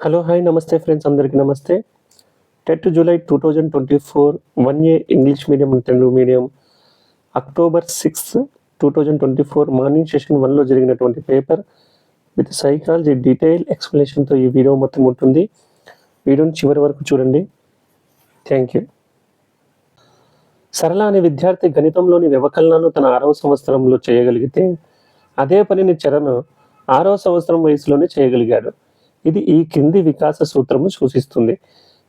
Hello hi నమస్తే friends, అందరికీ నమస్తే. TET July 2024 1A English medium and Telugu medium October 6, 2024 morning session 1లో జరిగినటువంటి పేపర్ విత్ సైకాలజీ డీటెయిల్ ఎక్స్ప్లెనేషన్తో ఈ వీడియో మొత్తం ఉంటుంది. వీడియోని చివరి వరకు చూడండి. Thank you. సరళ అనే విద్యార్థి గణితంలోని వ్యవకలనాలను తన 6వ సంవత్సరంలో చేయగలిగితే అదే పనిని చరణ్ 6వ సంవత్సరం వయసులోనే చేయగలిగాడు. ఇది ఈ కింది వికాస సూత్రము సూచిస్తుంది.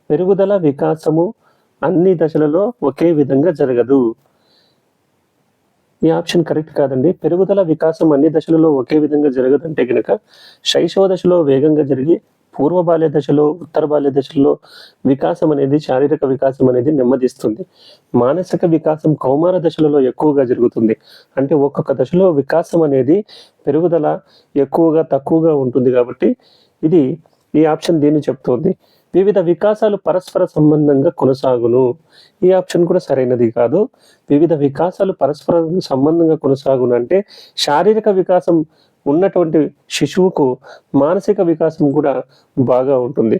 పెరుగుదల వికాసము అన్ని దశలలో ఒకే విధంగా జరగదు. ఈ ఆప్షన్ కరెక్ట్ కాదండి. పెరుగుదల వికాసం అన్ని దశలలో ఒకే విధంగా జరగదంటే కనుక శైశవ దశలో వేగంగా జరిగి పూర్వ బాల్య దశలో ఉత్తర బాల్య దశలో వికాసం అనేది శారీరక వికాసం అనేది నెమ్మదిస్తుంది. మానసిక వికాసం కౌమార దశలలో ఎక్కువగా జరుగుతుంది. అంటే ఒక్కొక్క దశలో వికాసం అనేది పెరుగుదల ఎక్కువగా తక్కువగా ఉంటుంది. కాబట్టి ఇది ఈ ఆప్షన్ దీన్ని చెప్తోంది. వివిధ వికాసాలు పరస్పర సంబంధంగా కొనసాగును. ఈ ఆప్షన్ కూడా సరైనది కాదు. వివిధ వికాసాలు పరస్పర సంబంధంగా కొనసాగును అంటే శారీరక వికాసం ఉన్నటువంటి శిశువుకు మానసిక వికాసం కూడా బాగా ఉంటుంది.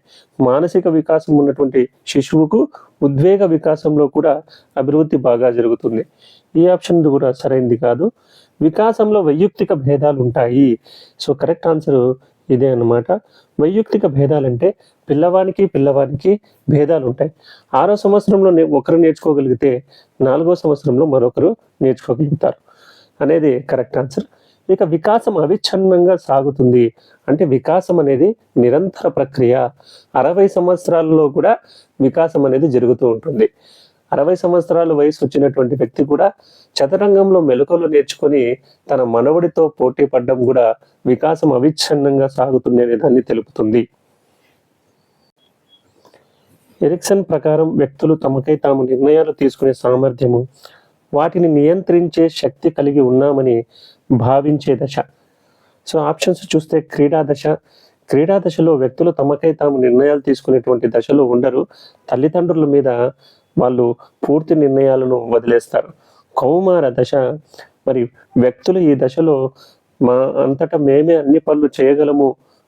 మానసిక వికాసం ఉన్నటువంటి శిశువుకు ఉద్వేగ వికాసంలో కూడా అభివృద్ధి బాగా జరుగుతుంది. ఈ ఆప్షన్ కూడా సరైనది కాదు. వికాసంలో వైయక్తిక భేదాలు ఉంటాయి. సో కరెక్ట్ ఆన్సర్ ఇదే అన్నమాట. వైయక్తిక భేదాలంటే పిల్లవానికి భేదాలు ఉంటాయి. 6వ సంవత్సరంలో ఒకరు నేర్చుకోగలిగితే 4వ సంవత్సరంలో మరొకరు నేర్చుకోగలుగుతారు అనేది కరెక్ట్ ఆన్సర్. ఇక వికాసం అవిచ్ఛిన్నంగా సాగుతుంది అంటే వికాసం అనేది నిరంతర ప్రక్రియ. 60 సంవత్సరాలలో కూడా వికాసం అనేది జరుగుతూ ఉంటుంది. 60 సంవత్సరాల వయసు వచ్చినటువంటి వ్యక్తి కూడా చదరంగంలో మెలకువలు నేర్చుకొని తన మనవడితో పోటీ పడడం కూడా వికాసం అవిచ్ఛిన్నంగా సాగుతుంది అనే దాన్ని తెలుపుతుంది. ఎరిక్సన్ ప్రకారం వ్యక్తులు తమకై తాము నిర్ణయాలు తీసుకునే సామర్థ్యము, వాటిని నియంత్రించే శక్తి కలిగి ఉన్నామని భావించే దశ. సో ఆప్షన్స్ చూస్తే క్రీడా దశలో వ్యక్తులు తమకై తాము నిర్ణయాలు తీసుకునేటువంటి దశలో ఉండరు. తల్లిదండ్రుల మీద వాళ్ళు పూర్తి నిర్ణయాలను వదిలేస్తారు. కౌమార దశ, మరి వ్యక్తులు ఈ దశలో మా అంతటా మేమే అన్ని పనులు చేయగలము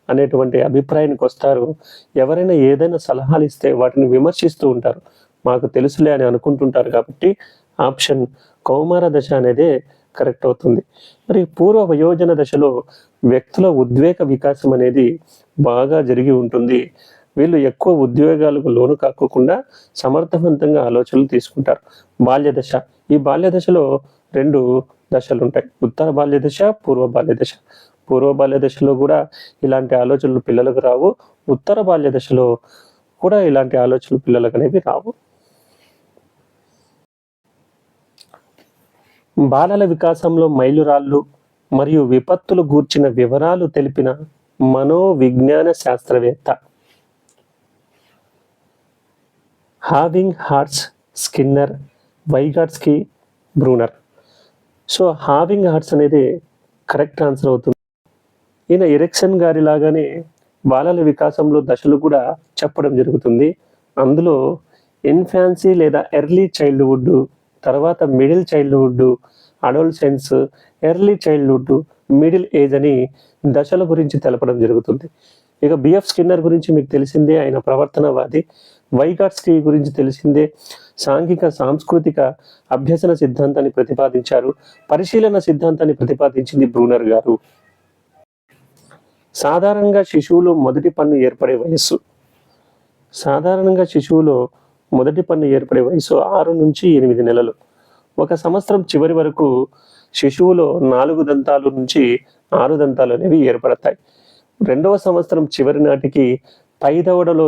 అనేటువంటి అభిప్రాయానికి వస్తారు. ఎవరైనా ఏదైనా సలహాలు ఇస్తే వాటిని విమర్శిస్తూ ఉంటారు. మాకు తెలుసులే అని అనుకుంటుంటారు. కాబట్టి ఆప్షన్ కౌమార దశ అనేదే కరెక్ట్ అవుతుంది. మరి పూర్వ వయోజన దశలో వ్యక్తుల ఉద్వేగ వికాసం అనేది బాగా జరిగి ఉంటుంది. వీళ్ళు ఎక్కువ ఉద్వేగాలకు లోను కాకుండా సమర్థవంతంగా ఆలోచనలు తీసుకుంటారు. బాల్య దశ, ఈ బాల్య దశలో 2 దశలు ఉంటాయి. ఉత్తర బాల్య దశ, పూర్వ బాల్య దశ. పూర్వ బాల్య దశలో కూడా ఇలాంటి ఆలోచనలు పిల్లలకు రావు. ఉత్తర బాల్య దశలో కూడా ఇలాంటి ఆలోచనలు పిల్లలకు అనేవి రావు. బాలల వికాసంలో మైలురాళ్ళు మరియు విపత్తులు గూర్చిన వివరాలు తెలిపిన మనోవిజ్ఞాన శాస్త్రవేత్త. Having hearts, Skinner, వైగాట్స్కీ, Bruner. So having hearts అనేది కరెక్ట్ ఆన్సర్ అవుతుంది. ఈయన ఎరిక్సన్ గారి లాగానే బాలల వికాసంలో దశలు కూడా చెప్పడం జరుగుతుంది. అందులో ఇన్ఫాన్సీ లేదా ఎర్లీ చైల్డ్హుడ్, తర్వాత middle childhood, adolescence, early childhood, middle age అని దశల గురించి తెలపడం జరుగుతుంది. ఇక బిఎఫ్ స్కిన్నర్ గురించి మీకు తెలిసిందే, ఆయన ప్రవర్తనవాది. వైగాట్స్కీ గురించి తెలిసిందే, సాంఘిక సాంస్కృతిక అభ్యసన సిద్ధాంతాన్ని ప్రతిపాదించారు. పరిశీలన సిద్ధాంతాన్ని ప్రతిపాదించింది బ్రూనర్ గారు. సాధారణంగా శిశువులో మొదటి పన్ను ఏర్పడే వయస్సు. సాధారణంగా శిశువులో మొదటి పన్ను ఏర్పడే వయసు 6 నుంచి 8 నెలలు. 1 సంవత్సరం చివరి వరకు శిశువులో 4 దంతాలు నుంచి 6 దంతాలు అనేవి ఏర్పడతాయి. 2వ సంవత్సరం చివరి నాటికి పై దవడలో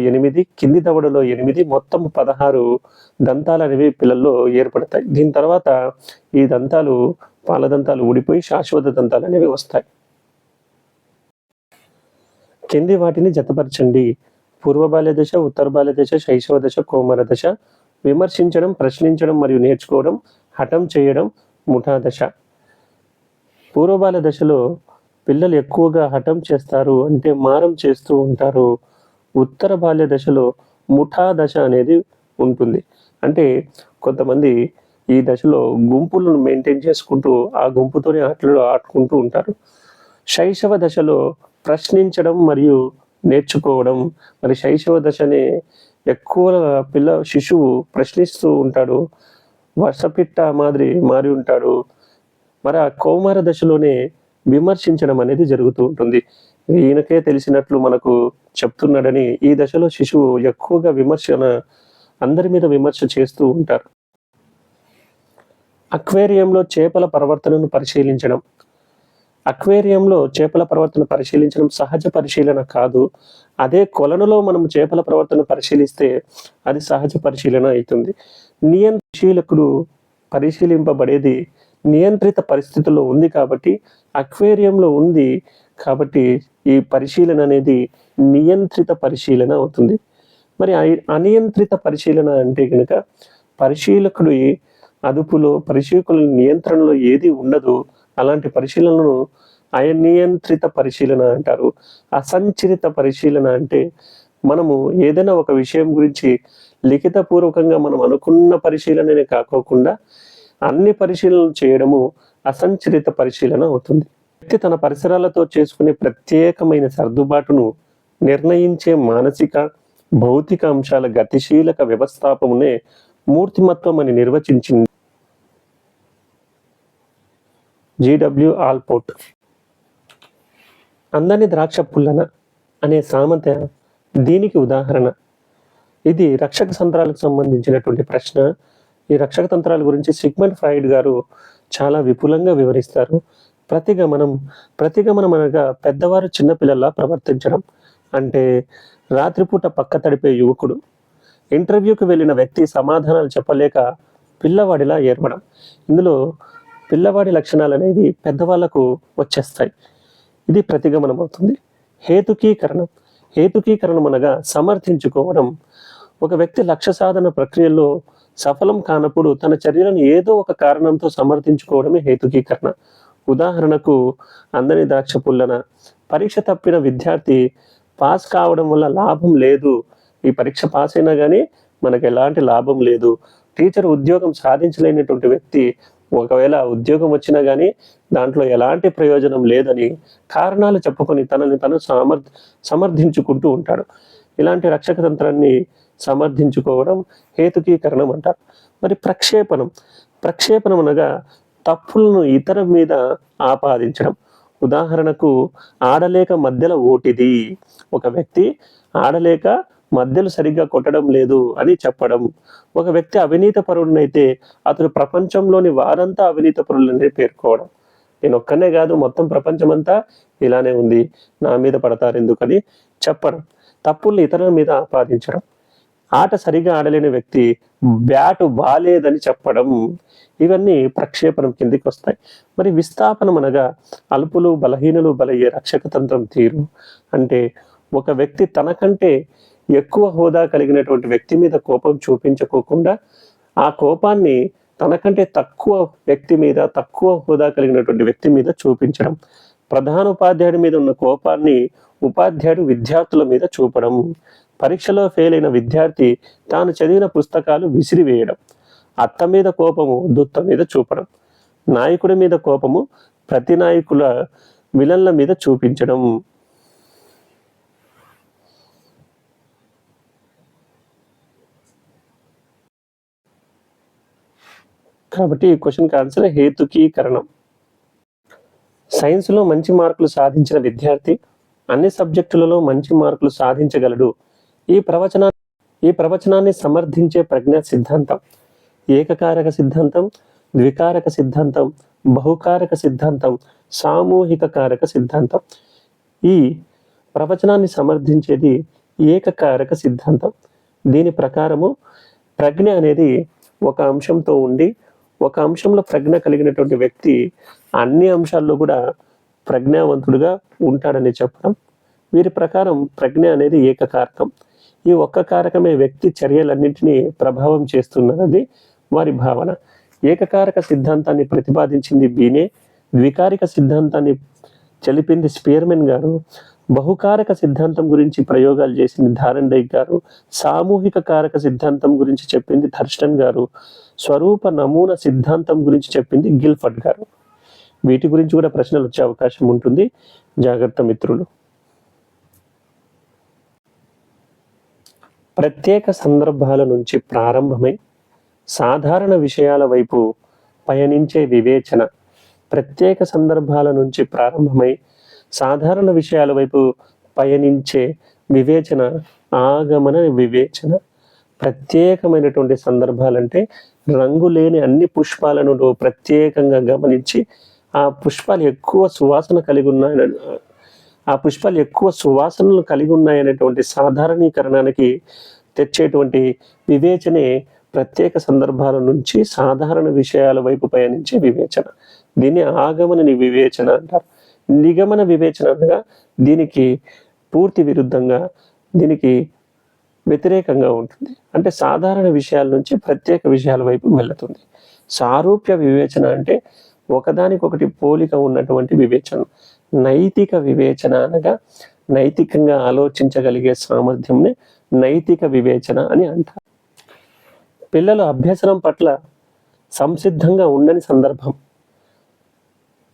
8, కింది దవడలో 8, మొత్తం 16 దంతాలు అనేవి పిల్లల్లో ఏర్పడతాయి. దీని తర్వాత ఈ దంతాలు పాల దంతాలు ఊడిపోయి శాశ్వత దంతాలు అనేవి వస్తాయి. కింది వాటిని జతపరచండి. పూర్వ బాల్య దశ, ఉత్తర బాల్య దశ, శైశవ దశ, కౌమార దశ. విమర్శించడం, ప్రశ్నించడం మరియు నేర్చుకోవడం, హఠం చేయడం, ముఠా దశ. పూర్వ బాల్య దశలో పిల్లలు ఎక్కువగా హఠం చేస్తారు, అంటే మారం చేస్తూ ఉంటారు. ఉత్తర బాల్య దశలో ముఠా దశ అనేది ఉంటుంది. అంటే కొంతమంది ఈ దశలో గుంపులను మెయింటైన్ చేసుకుంటూ ఆ గుంపుతోనే ఆటలు ఆడుకుంటూ ఉంటారు. శైశవ దశలో ప్రశ్నించడం మరియు నేర్చుకోవడం. మరి శైశవ దశనే ఎక్కువ శిశువు ప్రశ్నిస్తూ ఉంటాడు, వర్షపిట్ట మాదిరి మారి ఉంటాడు. మరి ఆ కౌమార దశలోనే విమర్శించడం అనేది జరుగుతూ ఉంటుంది. ఈయనకే తెలిసినట్లు మనకు చెప్తున్నాడని ఈ దశలో శిశువు ఎక్కువగా అందరి మీద విమర్శ చేస్తూ ఉంటారు. అక్వేరియంలో చేపల ప్రవర్తనను పరిశీలించడం. అక్వేరియంలో చేపల ప్రవర్తన పరిశీలించడం సహజ పరిశీలన కాదు. అదే కొలనులో మనం చేపల ప్రవర్తన పరిశీలిస్తే అది సహజ పరిశీలన అవుతుంది. పరిశీలకుడు పరిశీలింపబడేది నియంత్రిత పరిస్థితుల్లో ఉంది కాబట్టి, అక్వేరియంలో ఉంది కాబట్టి ఈ పరిశీలన అనేది నియంత్రిత పరిశీలన అవుతుంది. మరి అనియంత్రిత పరిశీలన అంటే కనుక పరిశీలకుడి అదుపులో, పరిశీలకుల నియంత్రణలో ఏది ఉండదు. అలాంటి పరిశీలనను అనియంత్రిత పరిశీలన అంటారు. అసంచరిత పరిశీలన అంటే మనము ఏదైనా ఒక విషయం గురించి లిఖితపూర్వకంగా మనం అనుకున్న పరిశీలననే కాకోకుండా అన్ని పరిశీలనలు చేయడము అసంచరిత పరిశీలన అవుతుంది. వ్యక్తి తన పరిసరాలతో చేసుకునే ప్రత్యేకమైన సర్దుబాటును నిర్ణయించే మానసిక, భౌతిక అంశాల గతిశీలక వ్యవస్థాపమునే మూర్తిమత్వం అని నిర్వచించింది G.W. ఆల్పోర్ట్. అందని ద్రాక్ష పుల్లన అనే సామెత దీనికి ఉదాహరణ. ఇది రక్షక తంత్రాలకు సంబంధించినటువంటి ప్రశ్న. ఈ రక్షక తంత్రాల గురించి సిగ్మండ్ ఫ్రాయిడ్ గారు చాలా విపులంగా వివరిస్తారు. ప్రతిగమనం అనగా పెద్దవారు చిన్నపిల్లల్లా ప్రవర్తించడం. అంటే రాత్రిపూట పక్క తడిపే యువకుడు, ఇంటర్వ్యూకి వెళ్ళిన వ్యక్తి సమాధానాలు చెప్పలేక పిల్లవాడిలా ఏర్పడం. ఇందులో పిల్లవాడి లక్షణాలు అనేవి పెద్దవాళ్లకు వచ్చేస్తాయి. ఇది ప్రతిగమనం అవుతుంది. హేతుకీకరణం అనగా సమర్థించుకోవడం. ఒక వ్యక్తి లక్ష్య సాధన ప్రక్రియలో సఫలం కానప్పుడు తన చర్యలను ఏదో ఒక కారణంతో సమర్థించుకోవడమే హేతుకీకరణ. ఉదాహరణకు అందని ద్రాక్ష పుల్లన. పరీక్ష తప్పిన విద్యార్థి పాస్ కావడం వల్ల లాభం లేదు. ఈ పరీక్ష పాస్ అయినా కానీ మనకు ఎలాంటి లాభం లేదు. టీచర్ ఉద్యోగం సాధించలేనటువంటి వ్యక్తి ఒకవేళ ఉద్యోగం వచ్చినా కానీ దాంట్లో ఎలాంటి ప్రయోజనం లేదని కారణాలు చెప్పుకొని తనని తను సమర్థించుకుంటూ ఉంటాడు. ఇలాంటి రక్షక తంత్రాన్ని సమర్థించుకోవడం హేతుకీకరణం అంటారు. మరి ప్రక్షేపణం అనగా తప్పులను ఇతర మీద ఆపాదించడం. ఉదాహరణకు ఆడలేక మధ్యలో ఓటిది. ఒక వ్యక్తి ఆడలేక మధ్యలో సరిగ్గా కొట్టడం లేదు అని చెప్పడం. ఒక వ్యక్తి అవినీత పరుడునైతే అతడు ప్రపంచంలోని వారంతా అవినీత పరులని పేర్కోవడం. నేను ఒక్కనే కాదు, మొత్తం ప్రపంచం అంతా ఇలానే ఉంది, నా మీద పడతారు ఎందుకని చెప్పడం. తప్పుల్ని ఇతరుల మీద ఆపాదించడం. ఆట సరిగా ఆడలేని వ్యక్తి బ్యాటు బాలేదని చెప్పడం. ఇవన్నీ ప్రక్షేపణం కిందికి వస్తాయి. మరి విస్థాపనం అనగా అల్పులు బలహీనులు బలయ్యే రక్షక తంత్రం తీరు. అంటే ఒక వ్యక్తి తనకంటే ఎక్కువ హోదా కలిగినటువంటి వ్యక్తి మీద కోపం చూపించుకోకుండా ఆ కోపాన్ని తనకంటే తక్కువ వ్యక్తి మీద, తక్కువ హోదా కలిగినటువంటి వ్యక్తి మీద చూపించడం. ప్రధాన ఉపాధ్యాయుడి మీద ఉన్న కోపాన్ని ఉపాధ్యాయుడు విద్యార్థుల మీద చూపడం. పరీక్షలో ఫెయిల్ అయిన విద్యార్థి తాను చదివిన పుస్తకాలు విసిరివేయడం. అత్త మీద కోపము దుత్త మీద చూపడం. నాయకుడి మీద కోపము ప్రతి నాయకుల విలన్ల మీద చూపించడం. కాబట్టి ఈ క్వశ్చన్కి ఆన్సర్ హేతుకీకరణం. సైన్స్లో మంచి మార్కులు సాధించిన విద్యార్థి అన్ని సబ్జెక్టులలో మంచి మార్కులు సాధించగలడు. ఈ ప్రవచనాన్ని సమర్థించే ప్రజ్ఞా సిద్ధాంతం ఏకకారక సిద్ధాంతం, ద్వికారక సిద్ధాంతం, బహుకారక సిద్ధాంతం, సామూహిక కారక సిద్ధాంతం. ఈ ప్రవచనాన్ని సమర్థించేది ఏకకారక సిద్ధాంతం. దీని ప్రకారము ప్రజ్ఞ అనేది ఒక అంశంతో ఉండి ఒక అంశంలో ప్రజ్ఞ కలిగినటువంటి వ్యక్తి అన్ని అంశాల్లో కూడా ప్రజ్ఞావంతుడుగా ఉంటాడని చెప్పడం. వీరి ప్రకారం ప్రజ్ఞ అనేది ఏకకారకం. ఈ ఒక్క కారకమే వ్యక్తి చర్యలన్నింటినీ ప్రభావం చేస్తున్నది వారి భావన. ఏకకారక సిద్ధాంతాన్ని ప్రతిపాదించింది బీనే, ద్వికారిక సిద్ధాంతాన్ని చెలిపింది స్పియర్మెన్ గారు, బహుకారక సిద్ధాంతం గురించి ప్రయోగాలు చేసింది థారెన్డైక్ గారు, సామూహిక కారక సిద్ధాంతం గురించి చెప్పింది థర్స్టన్ గారు, స్వరూప నమూనా సిద్ధాంతం గురించి చెప్పింది గిల్ఫర్డ్ గారు. వీటి గురించి కూడా ప్రశ్నలు వచ్చే అవకాశం ఉంటుంది. జాగ్రత్త మిత్రులు. ప్రత్యేక సందర్భాల నుంచి ప్రారంభమై సాధారణ విషయాల వైపు పయనించే వివేచన. ప్రత్యేక సందర్భాల నుంచి ప్రారంభమై సాధారణ విషయాల వైపు పయనించే వివేచన ఆగమన వివేచన. ప్రత్యేకమైనటువంటి సందర్భాలంటే రంగులేని అన్ని పుష్పాలను ప్రత్యేకంగా గమనించి ఆ పుష్పాలు ఎక్కువ సువాసన కలిగి సువాసనలు కలిగి ఉన్నాయనేటువంటి సాధారణీకరణానికి తెచ్చేటువంటి వివేచనే ప్రత్యేక సందర్భాల నుంచి సాధారణ విషయాల వైపు పయనించే వివేచన. దీన్ని ఆగమన వివేచన అంటారు. నిగమన వివేచన అనగా దీనికి పూర్తి విరుద్ధంగా, దీనికి వ్యతిరేకంగా ఉంటుంది. అంటే సాధారణ విషయాల నుంచి ప్రత్యేక విషయాల వైపు వెళుతుంది. సారూప్య వివేచన అంటే ఒకదానికొకటి పోలిక ఉన్నటువంటి వివేచన. నైతిక వివేచన అనగా నైతికంగా ఆలోచించగలిగే సామర్థ్యంని నైతిక వివేచన అని అంటారు. పిల్లలు అభ్యసనం పట్ల సంసిద్ధంగా ఉండని సందర్భం.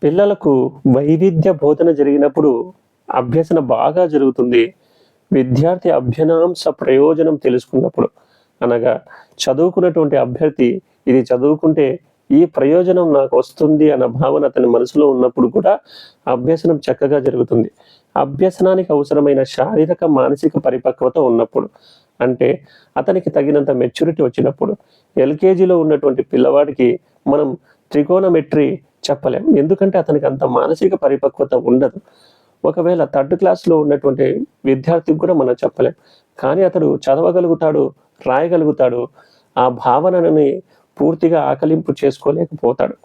పిల్లలకు వైవిధ్య బోధన జరిగినప్పుడు అభ్యసన బాగా జరుగుతుంది. విద్యార్థి అభ్యనాంశ ప్రయోజనం తెలుసుకున్నప్పుడు, అనగా చదువుకున్నటువంటి అభ్యర్థి ఇది చదువుకుంటే ఈ ప్రయోజనం నాకు వస్తుంది అన్న భావన అతని మనసులో ఉన్నప్పుడు కూడా అభ్యసనం చక్కగా జరుగుతుంది. అభ్యసనానికి అవసరమైన శారీరక మానసిక పరిపక్వత ఉన్నప్పుడు, అంటే అతనికి తగినంత మెచ్యూరిటీ వచ్చినప్పుడు. ఎల్కేజీలో ఉన్నటువంటి పిల్లవాడికి మనం ట్రిగోనమెట్రీ చెప్పలేం, ఎందుకంటే అతనికి అంత మానసిక పరిపక్వత ఉండదు. ఒకవేళ థర్డ్ క్లాస్లో ఉన్నటువంటి విద్యార్థికి కూడా మనం చెప్పలేం, కానీ అతడు చదవగలుగుతాడు, రాయగలుగుతాడు, ఆ భావనని పూర్తిగా ఆకలింపు చేసుకోలేకపోతాడు.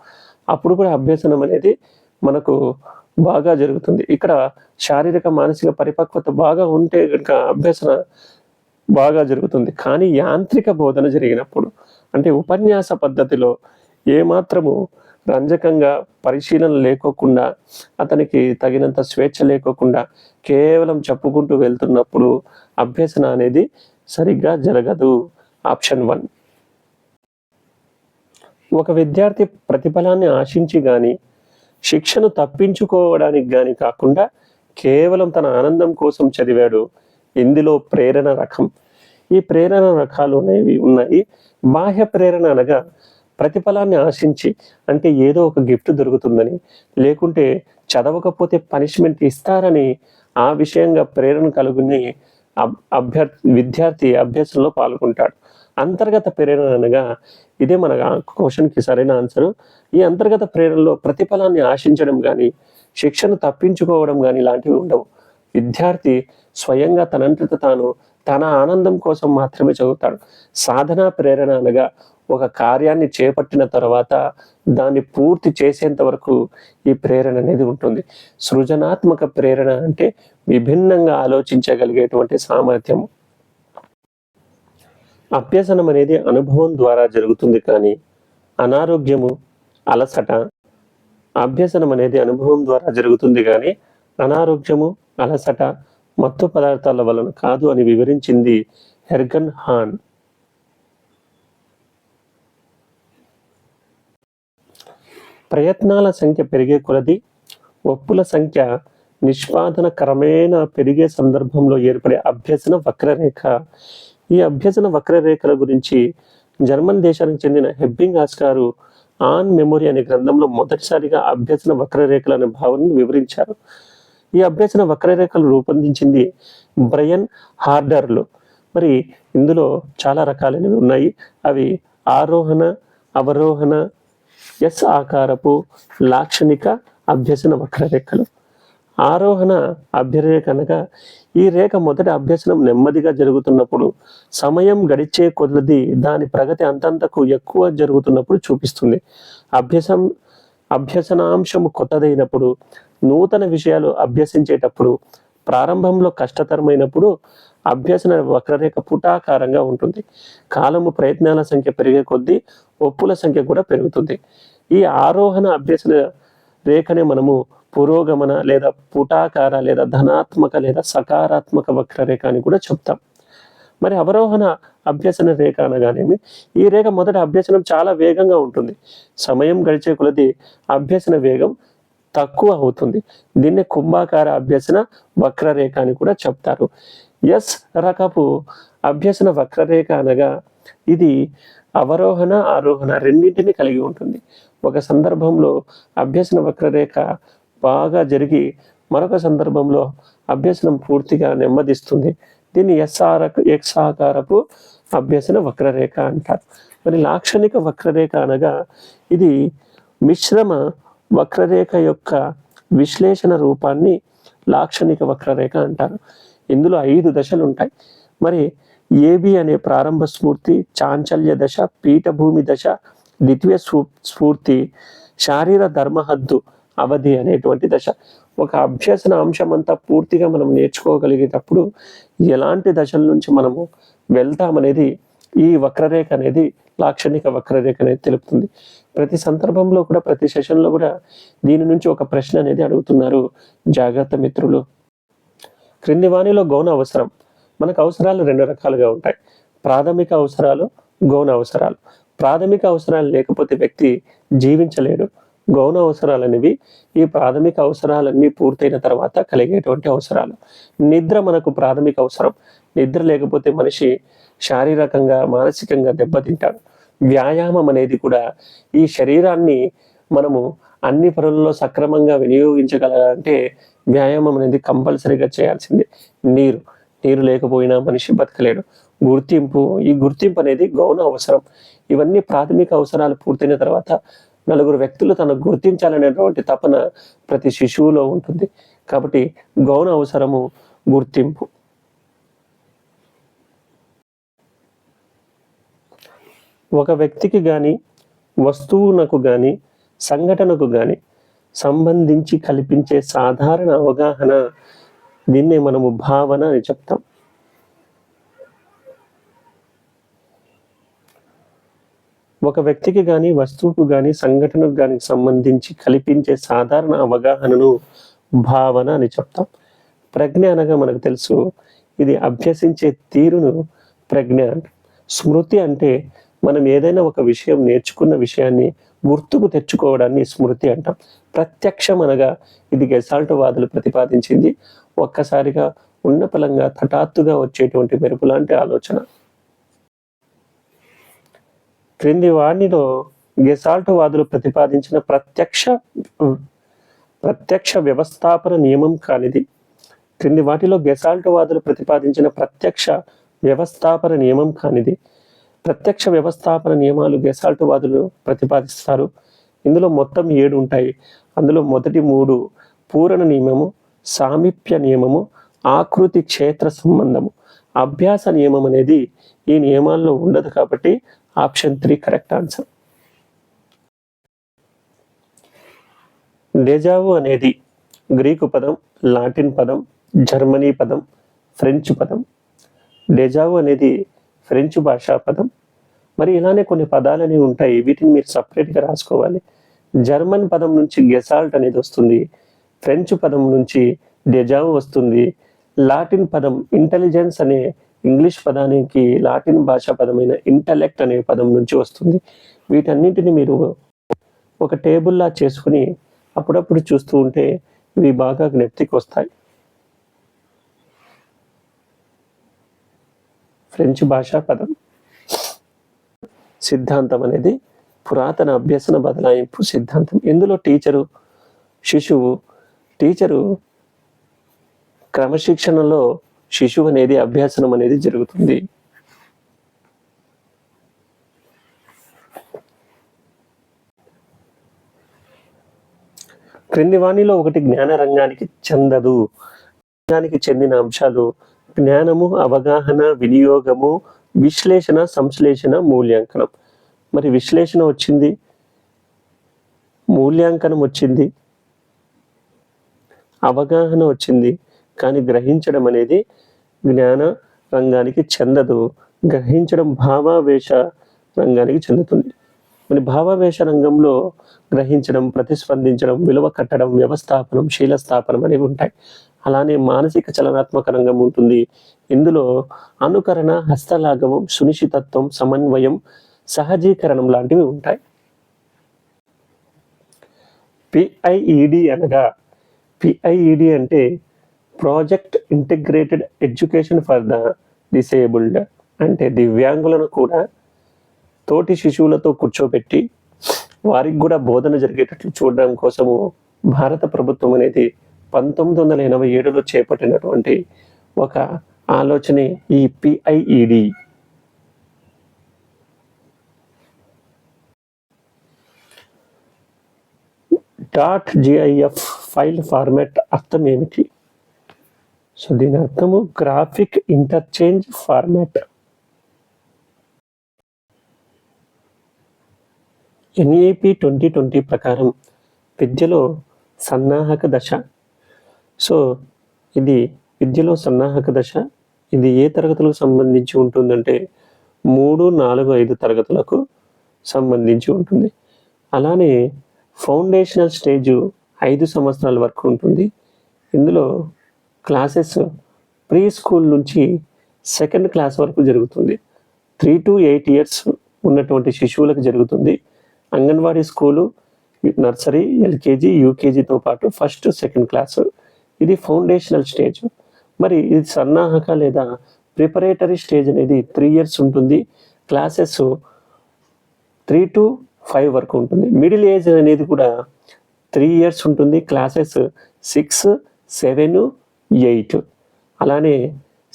అప్పుడు కూడా అభ్యసనం అనేది మనకు బాగా జరుగుతుంది. ఇక్కడ శారీరక మానసిక పరిపక్వత బాగా ఉంటే కనుక అభ్యసన బాగా జరుగుతుంది. కానీ యాంత్రిక బోధన జరిగినప్పుడు, అంటే ఉపన్యాస పద్ధతిలో ఏమాత్రము రంజకంగా పరిశీలన లేకోకుండా, అతనికి తగినంత స్వేచ్ఛ లేకోకుండా కేవలం చెప్పుకుంటూ వెళ్తున్నప్పుడు అభ్యసన అనేది సరిగ్గా జరగదు. ఆప్షన్ 1. ఒక విద్యార్థి ప్రతిఫలాన్ని ఆశించి గాని, శిక్షను తప్పించుకోవడానికి గాని కాకుండా కేవలం తన ఆనందం కోసం చదివాడు. ఇందులో ప్రేరణ రకం. ఈ ప్రేరణ రకాలు ఉన్నాయి. బాహ్య ప్రేరణ అనగా ప్రతిఫలాన్ని ఆశించి, అంటే ఏదో ఒక గిఫ్ట్ దొరుకుతుందని, లేకుంటే చదవకపోతే పనిష్మెంట్ ఇస్తారని ఆ విషయంగా ప్రేరణ కలుగుని విద్యార్థి అభ్యాసంలో పాల్గొంటాడు. అంతర్గత ప్రేరణ అనగా ఇదే మన క్వశ్చన్కి సరైన ఆన్సరు. ఈ అంతర్గత ప్రేరణలో ప్రతిఫలాన్ని ఆశించడం కానీ, శిక్షను తప్పించుకోవడం కానీ ఇలాంటివి ఉండవు. విద్యార్థి స్వయంగా తనంతట తాను తన ఆనందం కోసం మాత్రమే చదువుతాడు. సాధనా ప్రేరణ అనగా ఒక కార్యాన్ని చేపట్టిన తర్వాత దాన్ని పూర్తి చేసేంత వరకు ఈ ప్రేరణ అనేది ఉంటుంది. సృజనాత్మక ప్రేరణ అంటే విభిన్నంగా ఆలోచించగలిగేటువంటి సామర్థ్యం. అభ్యసనం అనేది అనుభవం ద్వారా జరుగుతుంది, కానీ అనారోగ్యము, అలసట. అభ్యసనం అనేది అనుభవం ద్వారా జరుగుతుంది కానీ అనారోగ్యము, అలసట, మత్తు పదార్థాల వలన కాదు అని వివరించింది హెర్గన్ హాన్. ప్రయత్నాల సంఖ్య పెరిగే కొలది ఒప్పుల సంఖ్య నిష్పాదన క్రమేణా పెరిగే సందర్భంలో ఏర్పడే అభ్యసన వక్రరేఖ. ఈ అభ్యసన వక్రరేఖల గురించి జర్మన్ దేశానికి చెందిన హెబ్బింగాస్ గారు ఆన్ మెమొరీ అనే గ్రంథంలో మొదటిసారిగా అభ్యసన వక్రరేఖలు అనే భావనను వివరించారు. ఈ అభ్యసన వక్రరేఖలు రూపొందించింది బ్రయన్ హార్డర్లు. మరి ఇందులో చాలా రకాలైనవి ఉన్నాయి. అవి ఆరోహణ, అవరోహణ, ఎస్ ఆకారపు లాక్షణిక అభ్యసన వక్రరేఖలు. ఆరోహణ అభ్యరేఖ అనగా ఈ రేఖ మొదటి అభ్యసనం నెమ్మదిగా జరుగుతున్నప్పుడు, సమయం గడిచే కొద్ది దాని ప్రగతి అంతంతకు ఎక్కువ జరుగుతున్నప్పుడు చూపిస్తుంది. అభ్యసనాంశము కొత్తదైనప్పుడు, నూతన విషయాలు అభ్యసించేటప్పుడు, ప్రారంభంలో కష్టతరమైనప్పుడు అభ్యసన వక్రరేఖ పుటాకారంగా ఉంటుంది. కాలము, ప్రయత్నాల సంఖ్య పెరిగే కొద్దీ ఒప్పుల సంఖ్య కూడా పెరుగుతుంది. ఈ ఆరోహణ అభ్యసన రేఖనే మనము పురోగమన లేదా పుటాకార లేదా ధనాత్మక లేదా సకారాత్మక వక్రరేఖ అని కూడా చెప్తాం. మరి అవరోహణ అభ్యసన రేఖ అనగానేమి, ఈ రేఖ మొదటి అభ్యసనం చాలా వేగంగా ఉంటుంది. సమయం గడిచే కొలది అభ్యసన వేగం తక్కువ అవుతుంది. దీన్నే కుంభాకార అభ్యసన వక్రరేఖ అని కూడా చెప్తారు. ఎస్ రకపు అభ్యసన వక్రరేఖ అనగా ఇది అవరోహణ ఆరోహణ రెండింటిని కలిగి ఉంటుంది. ఒక సందర్భంలో అభ్యసన వక్రరేఖ బాగా జరిగి మరొక సందర్భంలో అభ్యసనం పూర్తిగా నెమ్మదిస్తుంది. దీన్ని ఎక్స్ ఆకారపు అభ్యసన వక్రరేఖ అంటారు. మరి లాక్షణిక వక్రరేఖ అనగా ఇది మిశ్రమ వక్రరేఖ యొక్క విశ్లేషణ రూపాన్ని లాక్షణిక వక్రరేఖ అంటారు. ఇందులో 5 దశలు ఉంటాయి. మరి ఏబి అనే ప్రారంభ స్ఫూర్తి, చాంచల్య దశ, పీఠభూమి దశ, ద్వితీయ స్ఫూర్తి, శారీర ధర్మహద్దు అవధి అనేటువంటి దశ. ఒక అభ్యసన అంశం అంతా పూర్తిగా మనం నేర్చుకోగలిగేటప్పుడు ఎలాంటి దశల నుంచి మనము వెళ్తామనేది ఈ వక్రరేఖ అనేది లాక్షణిక వక్రరేఖ అనేది తెలుపుతుంది. ప్రతి సందర్భంలో కూడా ప్రతి సెషన్లో కూడా దీని నుంచి ఒక ప్రశ్న అనేది అడుగుతున్నారు. జాగ్రత్త మిత్రులు. క్రింది వాణిలో గౌణ అవసరం. మనకు అవసరాలు 2 రకాలుగా ఉంటాయి. ప్రాథమిక అవసరాలు, గౌణ అవసరాలు. ప్రాథమిక అవసరాలు లేకపోతే వ్యక్తి జీవించలేడు. గౌణ అవసరాలు అనేవి ఈ ప్రాథమిక అవసరాలన్నీ పూర్తయిన తర్వాత కలిగేటువంటి అవసరాలు. నిద్ర మనకు ప్రాథమిక అవసరం. నిద్ర లేకపోతే మనిషి శారీరకంగా మానసికంగా దెబ్బతింటాడు. వ్యాయామం అనేది కూడా ఈ శరీరాన్ని మనము అన్ని పనులలో సక్రమంగా వినియోగించగలంటే వ్యాయామం అనేది కంపల్సరీగా చేయాల్సిందే. నీరు లేకపోయినా మనిషి బతకలేడు. ఈ గుర్తింపు అనేది గౌణ అవసరం. ఇవన్నీ ప్రాథమిక అవసరాలు పూర్తయిన తర్వాత నలుగురు వ్యక్తులు తనకు గుర్తించాలనేటువంటి తపన ప్రతి శిశువులో ఉంటుంది. కాబట్టి గౌణ అవసరము, గుర్తింపు. ఒక వ్యక్తికి కానీ వస్తువునకు కానీ సంఘటనకు కానీ సంబంధించి కల్పించే సాధారణ అవగాహన, దీన్నే మనము భావన అని చెప్తాం. ఒక వ్యక్తికి కానీ వస్తువుకు కానీ సంఘటనకు కానీ సంబంధించి కల్పించే సాధారణ అవగాహనను భావన అని చెప్తాం. ప్రజ్ఞ అనగా మనకు తెలుసు, ఇది అభ్యసించే తీరును ప్రజ్ఞ అంటాం. స్మృతి అంటే మనం ఏదైనా ఒక విషయం నేర్చుకున్న విషయాన్ని గుర్తుకు తెచ్చుకోవడాన్ని స్మృతి అంటాం. ప్రత్యక్షం అనగా ఇది గెసాల్ట్ వాదులు ప్రతిపాదించింది. ఒక్కసారిగా ఉన్నపలంగా హఠాత్తుగా వచ్చేటువంటి మెరుపు లాంటి ఆలోచన. క్రింది వాణిలో గెసాల్ట్ వాదులు ప్రతిపాదించిన ప్రత్యక్ష వ్యవస్థాపన నియమం కానిది. క్రింది వాటిలో గెసాల్ట్ వాదులు ప్రతిపాదించిన ప్రత్యక్ష వ్యవస్థాపన నియమం కానిది. ప్రత్యక్ష వ్యవస్థాపన నియమాలు గెసాల్ట్ వాదులు ప్రతిపాదిస్తారు. ఇందులో మొత్తం 7 ఉంటాయి. అందులో మొదటి 3 పూరణ నియమము, సామీప్య నియమము, ఆకృతి క్షేత్ర సంబంధము. అభ్యాస నియమం అనేది ఈ నియమాల్లో ఉండదు కాబట్టి ఆప్షన్ 3 కరెక్ట్ ఆన్సర్. డెజావు అనేది గ్రీకు పదం, లాటిన్ పదం, జర్మనీ పదం, ఫ్రెంచ్ పదం. డెజావు అనేది ఫ్రెంచ్ భాషా పదం. మరి ఇలానే కొన్ని పదాలని ఉంటాయి, వీటిని మీరు సపరేట్గా రాసుకోవాలి. జర్మన్ పదం నుంచి గెసాల్ట్ అనేది వస్తుంది. ఫ్రెంచ్ పదం నుంచి డెజావు వస్తుంది. లాటిన్ పదం ఇంటెలిజెన్స్ అనే ఇంగ్లీష్ పదానికి లాటిన్ భాషా పదమైన ఇంటలెక్ట్ అనే పదం నుంచి వస్తుంది. వీటన్నింటిని మీరు ఒక టేబుల్లా చేసుకుని అప్పుడప్పుడు చూస్తూ ఉంటే ఇవి బాగా జ్ఞప్తికి వస్తాయి. ఫ్రెంచ్ భాషా పదం. సిద్ధాంతం అనేది పురాతన అభ్యసన బదలాయింపు సిద్ధాంతం. ఇందులో టీచరు క్రమశిక్షణలో శిశువు అనేది అభ్యాసనం అనేది జరుగుతుంది. క్రింది వాణిలో ఒకటి జ్ఞాన రంగానికి చెందదు. రంగానికి చెందిన అంశాలు జ్ఞానము, అవగాహన, వినియోగము, విశ్లేషణ, సంశ్లేషణ, మూల్యాంకనం. మరి విశ్లేషణ వచ్చింది, మూల్యాంకనం వచ్చింది, అవగాహన వచ్చింది, కానీ గ్రహించడం అనేది జ్ఞాన రంగానికి చెందదు. గ్రహించడం భావావేశ రంగానికి చెందుతుంది. మరి భావావేశ రంగంలో గ్రహించడం, ప్రతిస్పందించడం, విలువ కట్టడం, వ్యవస్థాపనం, శీలస్థాపనం అనేవి ఉంటాయి. అలానే మానసిక చలనాత్మక రంగం ఉంటుంది. ఇందులో అనుకరణ, హస్తలాఘవం, సునిశ్చితత్వం, సమన్వయం, సహజీకరణం లాంటివి ఉంటాయి. పిఐఈడి అంటే project integrated education for the disabled అంటే దివ్యాంగులను కూడా తోటి శిశువులతో కూర్చోబెట్టి వారికి కూడా బోధన జరిగేటట్లు చూడడం కోసము భారత ప్రభుత్వం అనేది 1987లో చేపట్టినటువంటి ఒక ఆలోచనే ఈ పిఐఈడి. .gif ఫైల్ ఫార్మాట్ అర్థం ఏమిటి? సో దీని అర్థము గ్రాఫిక్ ఇంటర్చేంజ్ ఫార్మాట్. NEP 2020 ప్రకారం విద్యలో సన్నాహక దశ. సో ఇది విద్యలో సన్నాహక దశ. ఇది ఏ తరగతులకు సంబంధించి ఉంటుందంటే 3, 4, 5 తరగతులకు సంబంధించి ఉంటుంది. అలానే ఫౌండేషనల్ స్టేజ్ 5 సంవత్సరాల వరకు ఉంటుంది. ఇందులో క్లాసెస్ ప్రీ స్కూల్ నుంచి 2nd క్లాస్ వరకు జరుగుతుంది. 3 to 8 years ఉన్నటువంటి శిశువులకు జరుగుతుంది. అంగన్వాడీ స్కూలు, నర్సరీ, LKG, UKGతో పాటు 1st, 2nd క్లాసు. ఇది ఫౌండేషనల్ స్టేజ్. మరి ఇది సన్నాహక లేదా ప్రిపరేటరీ స్టేజ్ అనేది 3 years ఉంటుంది. క్లాసెస్ 3 to 5 వరకు ఉంటుంది. మిడిల్ ఏజ్ అనేది కూడా 3 years ఉంటుంది. క్లాసెస్ 6, 7, 8. అలానే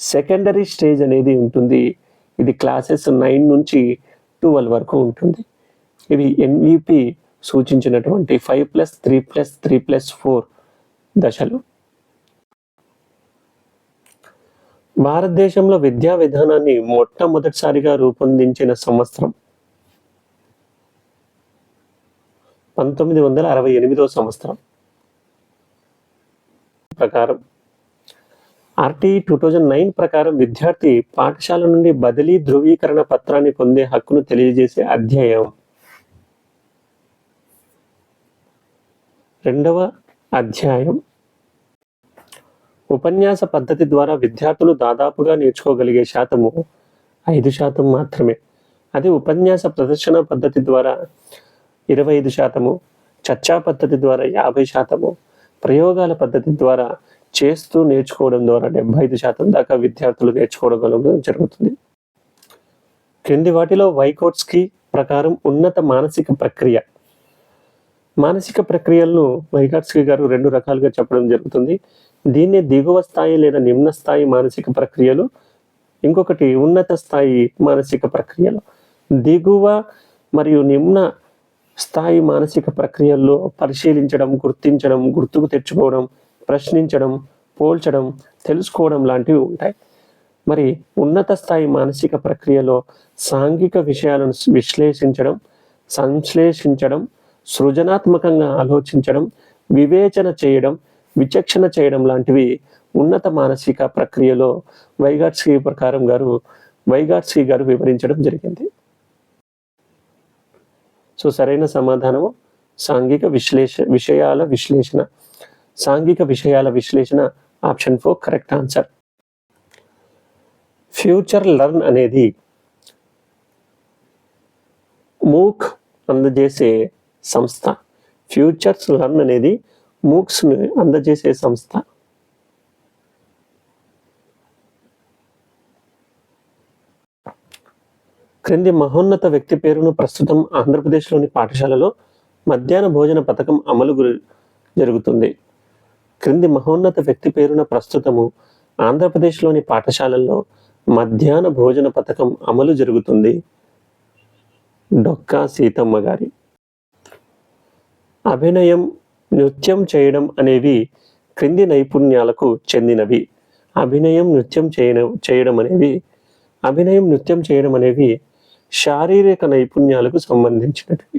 సెకండరీ స్టేజ్ అనేది ఉంటుంది. ఇది క్లాసెస్ 9 నుంచి 12 వరకు ఉంటుంది. ఇవి NEP సూచించినటువంటి 5+3+3+4 దశలు. భారతదేశంలో విద్యా విధానాన్ని మొట్టమొదటిసారిగా రూపొందించిన సంవత్సరం 1968వ సంవత్సరం ప్రకారం. RTE 2009 ప్రకారం విద్యార్థి పాఠశాల నుండి బదిలీ ధృవీకరణ పత్రాన్ని పొందే హక్కును తెలియజేసే అధ్యాయం. 2వ అధ్యాయం. ఉపన్యాస పద్ధతి ద్వారా విద్యార్థులు దాదాపుగా నేర్చుకోగలిగే శాతము 5% మాత్రమే. అదే ఉపన్యాస ప్రదర్శన పద్ధతి ద్వారా 25%, చర్చా పద్ధతి ద్వారా 50%, ప్రయోగాల పద్ధతి ద్వారా చేస్తూ నేర్చుకోవడం ద్వారా 75% దాకా విద్యార్థులు నేర్చుకోవడం జరుగుతుంది. క్రింది వాటిలో వైగోట్స్కీ ప్రకారం ఉన్నత మానసిక ప్రక్రియ. మానసిక ప్రక్రియలను వైగోట్స్కీ గారు 2 రకాలుగా చెప్పడం జరుగుతుంది. దీన్నే దిగువ స్థాయి లేదా నిమ్న స్థాయి మానసిక ప్రక్రియలు, ఇంకొకటి ఉన్నత స్థాయి మానసిక ప్రక్రియలు. దిగువ మరియు నిమ్న స్థాయి మానసిక ప్రక్రియల్లో పరిశీలించడం, గుర్తించడం, గుర్తుకు తెచ్చుకోవడం, ప్రశ్నించడం, పోల్చడం, తెలుసుకోవడం లాంటివి ఉంటాయి. మరి ఉన్నత స్థాయి మానసిక ప్రక్రియలో సాంఘిక విషయాలను విశ్లేషించడం, సంశ్లేషించడం, సృజనాత్మకంగా ఆలోచించడం, వివేచన చేయడం, విచక్షణ చేయడం లాంటివి ఉన్నత మానసిక ప్రక్రియలో వైగోట్స్కీ గారు వివరించడం జరిగింది. సో సరైన సమాధానము సాంఘిక విషయాల విశ్లేషణ. సాంఘిక విషయాల విశ్లేషణ option 4 correct answer. Future learn అనేది మూక్ అందజేసే సంస్థ. ఫ్యూచర్స్ లర్న్ అనేది మూక్స్ని అందజేసే సంస్థ. క్రింది మహోన్నత వ్యక్తి పేరును ప్రస్తుతం ఆంధ్రప్రదేశ్లోని పాఠశాలలో మధ్యాహ్న భోజన పథకం అమలు జరుగుతుంది. క్రింది మహోన్నత వ్యక్తి పేరున ప్రస్తుతము ఆంధ్రప్రదేశ్లోని పాఠశాలల్లో మధ్యాహ్న భోజన పథకం అమలు జరుగుతుంది. డొక్కా సీతమ్మ గారి. అభినయం, నృత్యం చేయడం అనేవి క్రింది నైపుణ్యాలకు చెందినవి. అభినయం, నృత్యం చేయడం అనేవి శారీరక నైపుణ్యాలకు సంబంధించినవి.